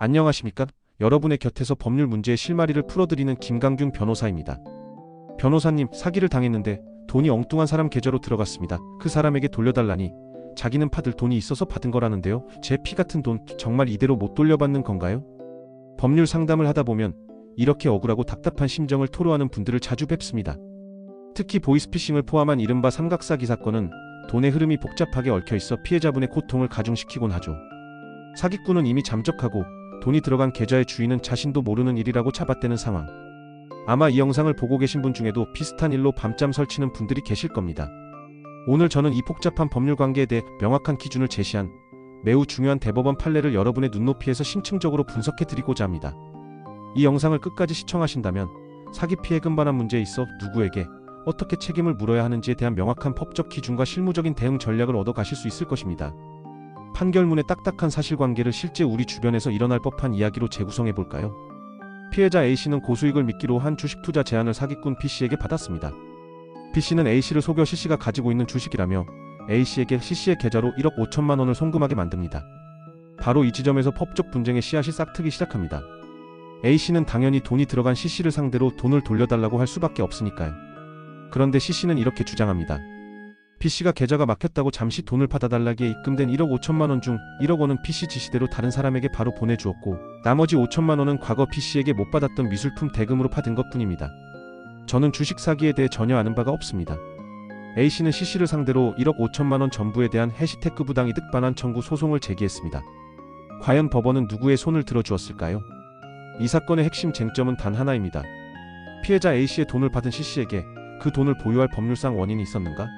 안녕하십니까? 여러분의 곁에서 법률 문제의 실마리를 풀어드리는 김강균 변호사입니다. 변호사님, 사기를 당했는데 돈이 엉뚱한 사람 계좌로 들어갔습니다. 그 사람에게 돌려달라니 자기는 받을 돈이 있어서 받은 거라는데요. 제 피 같은 돈 정말 이대로 못 돌려받는 건가요? 법률 상담을 하다 보면 이렇게 억울하고 답답한 심정을 토로하는 분들을 자주 뵙습니다. 특히 보이스피싱을 포함한 이른바 삼각사기 사건은 돈의 흐름이 복잡하게 얽혀있어 피해자분의 고통을 가중시키곤 하죠. 사기꾼은 이미 잠적하고 돈이 들어간 계좌의 주인은 자신도 모르는 일이라고 잡아떼는 상황. 아마 이 영상을 보고 계신 분 중에도 비슷한 일로 밤잠 설치는 분들이 계실 겁니다. 오늘 저는 이 복잡한 법률 관계에 대해 명확한 기준을 제시한 매우 중요한 대법원 판례를 여러분의 눈높이에서 심층적으로 분석해드리고자 합니다. 이 영상을 끝까지 시청하신다면 사기 피해 금반환 문제에 있어 누구에게 어떻게 책임을 물어야 하는지에 대한 명확한 법적 기준과 실무적인 대응 전략을 얻어 가실 수 있을 것입니다. 판결문의 딱딱한 사실관계를 실제 우리 주변에서 일어날 법한 이야기로 재구성해볼까요? 피해자 A씨는 고수익을 미끼로 한 주식 투자 제안을 사기꾼 B씨에게 받았습니다. B씨는 A씨를 속여 C씨가 가지고 있는 주식이라며 A씨에게 C씨의 계좌로 1억 5천만 원을 송금하게 만듭니다. 바로 이 지점에서 법적 분쟁의 씨앗이 싹트기 시작합니다. A씨는 당연히 돈이 들어간 C씨를 상대로 돈을 돌려달라고 할 수밖에 없으니까요. 그런데 C씨는 이렇게 주장합니다. B씨가 계좌가 막혔다고 잠시 돈을 받아달라기에 입금된 1억 5천만 원 중 1억 원은 B씨 지시대로 다른 사람에게 바로 보내주었고 나머지 5천만 원은 과거 B씨에게 못 받았던 미술품 대금으로 받은 것뿐입니다. 저는 주식 사기에 대해 전혀 아는 바가 없습니다. A씨는 C씨를 상대로 1억 5천만 원 전부에 대한 해시태그 부당이득 반환 청구 소송을 제기했습니다. 과연 법원은 누구의 손을 들어주었을까요? 이 사건의 핵심 쟁점은 단 하나입니다. 피해자 A씨의 돈을 받은 C씨에게 그 돈을 보유할 법률상 원인이 있었는가?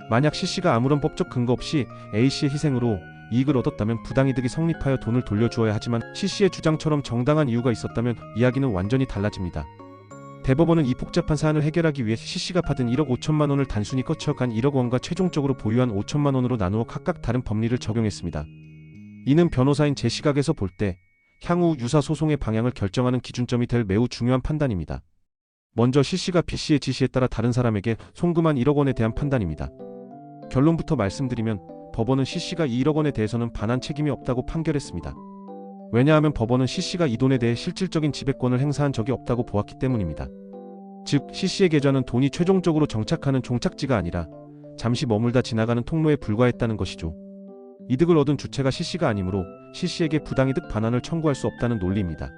만약 C씨가 아무런 법적 근거 없이 A씨의 희생으로 이익을 얻었다면 부당이득이 성립하여 돈을 돌려주어야 하지만 C씨의 주장처럼 정당한 이유가 있었다면 이야기는 완전히 달라집니다. 대법원은 이 복잡한 사안을 해결하기 위해 C씨가 받은 1억 5천만 원을 단순히 거쳐간 1억 원과 최종적으로 보유한 5천만 원으로 나누어 각각 다른 법리를 적용했습니다. 이는 변호사인 제 시각에서 볼 때 향후 유사 소송의 방향을 결정하는 기준점이 될 매우 중요한 판단입니다. 먼저 C씨가 B씨의 지시에 따라 다른 사람에게 송금한 1억 원에 대한 판단입니다. 결론부터 말씀드리면 법원은 C씨가 이 1억 원에 대해서는 반환 책임이 없다고 판결했습니다. 왜냐하면 법원은 C씨가 이 돈에 대해 실질적인 지배권을 행사한 적이 없다고 보았기 때문입니다. 즉 C씨의 계좌는 돈이 최종적으로 정착하는 종착지가 아니라 잠시 머물다 지나가는 통로에 불과했다는 것이죠. 이득을 얻은 주체가 C씨가 아니므로 C씨에게 부당이득 반환을 청구할 수 없다는 논리입니다.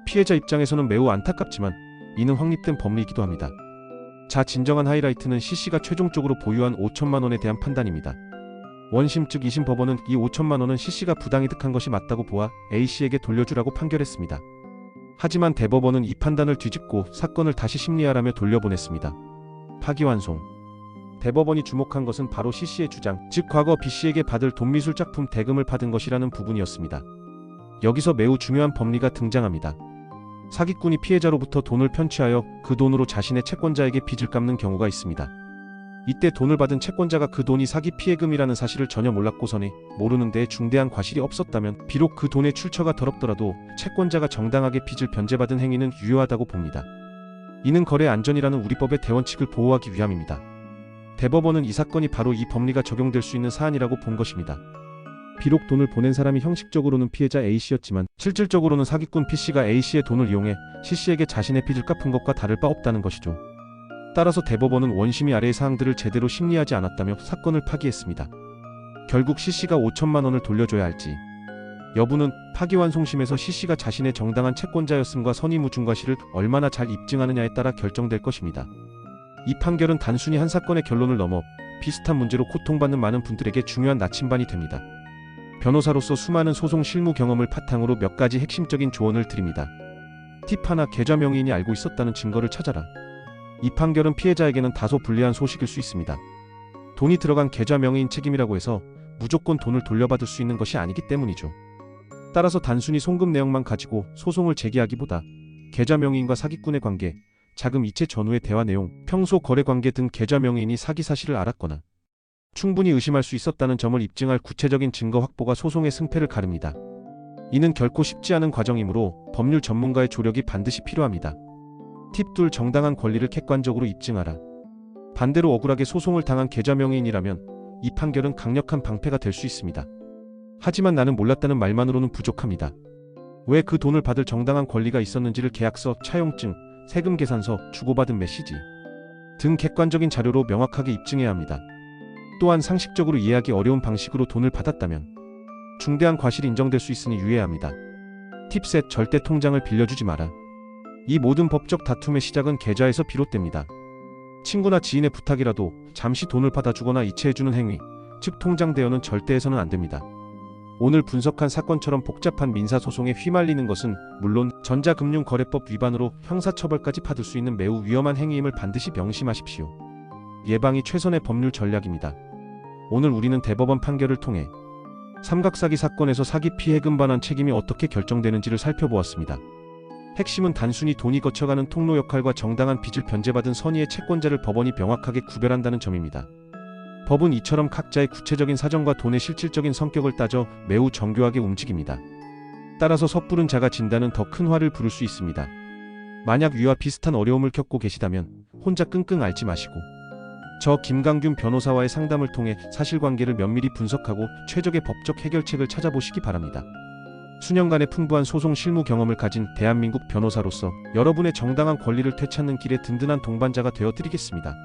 피해자 입장에서는 매우 안타깝지만 이는 확립된 법리이기도 합니다. 자, 진정한 하이라이트는 C씨가 최종적으로 보유한 5천만 원에 대한 판단입니다. 원심 즉 2심 법원은 이 5천만 원은 C씨가 부당이득한 것이 맞다고 보아 A씨에게 돌려주라고 판결했습니다. 하지만 대법원은 이 판단을 뒤집고 사건을 다시 심리하라며 돌려보냈습니다. 파기환송. 대법원이 주목한 것은 바로 C씨의 주장, 즉 과거 B씨에게 받을 돈미술 작품 대금을 받은 것이라는 부분이었습니다. 여기서 매우 중요한 법리가 등장합니다. 사기꾼이 피해자로부터 돈을 편취하여 그 돈으로 자신의 채권자에게 빚을 갚는 경우가 있습니다. 이때 돈을 받은 채권자가 그 돈이 사기 피해금이라는 사실을 전혀 몰랐고서니 모르는 데에 중대한 과실이 없었다면 비록 그 돈의 출처가 더럽더라도 채권자가 정당하게 빚을 변제받은 행위는 유효하다고 봅니다. 이는 거래 안전이라는 우리 법의 대원칙을 보호하기 위함입니다. 대법원은 이 사건이 바로 이 법리가 적용될 수 있는 사안이라고 본 것입니다. 비록 돈을 보낸 사람이 형식적으로는 피해자 A씨였지만 실질적으로는 사기꾼 B씨가 A씨의 돈을 이용해 C씨에게 자신의 빚을 갚은 것과 다를 바 없다는 것이죠. 따라서 대법원은 원심이 아래의 사항들을 제대로 심리하지 않았다며 사건을 파기했습니다. 결국 C씨가 5천만 원을 돌려줘야 할지 여부는 파기환송심에서 C씨가 자신의 정당한 채권자였음과 선의무중과실을 얼마나 잘 입증하느냐에 따라 결정될 것입니다. 이 판결은 단순히 한 사건의 결론을 넘어 비슷한 문제로 고통받는 많은 분들에게 중요한 나침반이 됩니다. 변호사로서 수많은 소송 실무 경험을 바탕으로 몇 가지 핵심적인 조언을 드립니다. 팁 하나, 계좌 명의인이 알고 있었다는 증거를 찾아라. 이 판결은 피해자에게는 다소 불리한 소식일 수 있습니다. 돈이 들어간 계좌 명의인 책임이라고 해서 무조건 돈을 돌려받을 수 있는 것이 아니기 때문이죠. 따라서 단순히 송금 내역만 가지고 소송을 제기하기보다 계좌 명의인과 사기꾼의 관계, 자금 이체 전후의 대화 내용, 평소 거래 관계 등 계좌 명의인이 사기 사실을 알았거나 충분히 의심할 수 있었다는 점을 입증할 구체적인 증거 확보가 소송의 승패를 가릅니다. 이는 결코 쉽지 않은 과정이므로 법률 전문가의 조력이 반드시 필요합니다. 팁 둘, 정당한 권리를 객관적으로 입증하라. 반대로 억울하게 소송을 당한 계좌 명의인이라면 이 판결은 강력한 방패가 될 수 있습니다. 하지만 나는 몰랐다는 말만으로는 부족합니다. 왜 그 돈을 받을 정당한 권리가 있었는지를 계약서, 차용증, 세금 계산서, 주고받은 메시지 등 객관적인 자료로 명확하게 입증해야 합니다. 또한 상식적으로 이해하기 어려운 방식으로 돈을 받았다면 중대한 과실이 인정될 수 있으니 유의해야 합니다. 팁셋: 절대 통장을 빌려주지 마라. 이 모든 법적 다툼의 시작은 계좌에서 비롯됩니다. 친구나 지인의 부탁이라도 잠시 돈을 받아주거나 이체해주는 행위, 즉 통장 대여는 절대 해서는 안 됩니다. 오늘 분석한 사건처럼 복잡한 민사소송에 휘말리는 것은 물론 전자금융거래법 위반으로 형사처벌까지 받을 수 있는 매우 위험한 행위임을 반드시 명심하십시오. 예방이 최선의 법률 전략입니다. 오늘 우리는 대법원 판결을 통해 삼각사기 사건에서 사기 피해 금반환 책임이 어떻게 결정되는지를 살펴보았습니다. 핵심은 단순히 돈이 거쳐가는 통로 역할과 정당한 빚을 변제받은 선의의 채권자를 법원이 명확하게 구별한다는 점입니다. 법은 이처럼 각자의 구체적인 사정과 돈의 실질적인 성격을 따져 매우 정교하게 움직입니다. 따라서 섣부른 자가 진다는 더 큰 화를 부를 수 있습니다. 만약 위와 비슷한 어려움을 겪고 계시다면 혼자 끙끙 앓지 마시고 저 김강균 변호사와의 상담을 통해 사실관계를 면밀히 분석하고 최적의 법적 해결책을 찾아보시기 바랍니다. 수년간의 풍부한 소송 실무 경험을 가진 대한민국 변호사로서 여러분의 정당한 권리를 되찾는 길에 든든한 동반자가 되어드리겠습니다.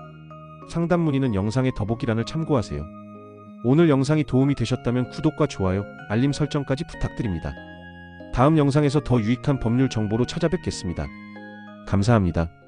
상담 문의는 영상의 더보기란을 참고하세요. 오늘 영상이 도움이 되셨다면 구독과 좋아요, 알림 설정까지 부탁드립니다. 다음 영상에서 더 유익한 법률 정보로 찾아뵙겠습니다. 감사합니다.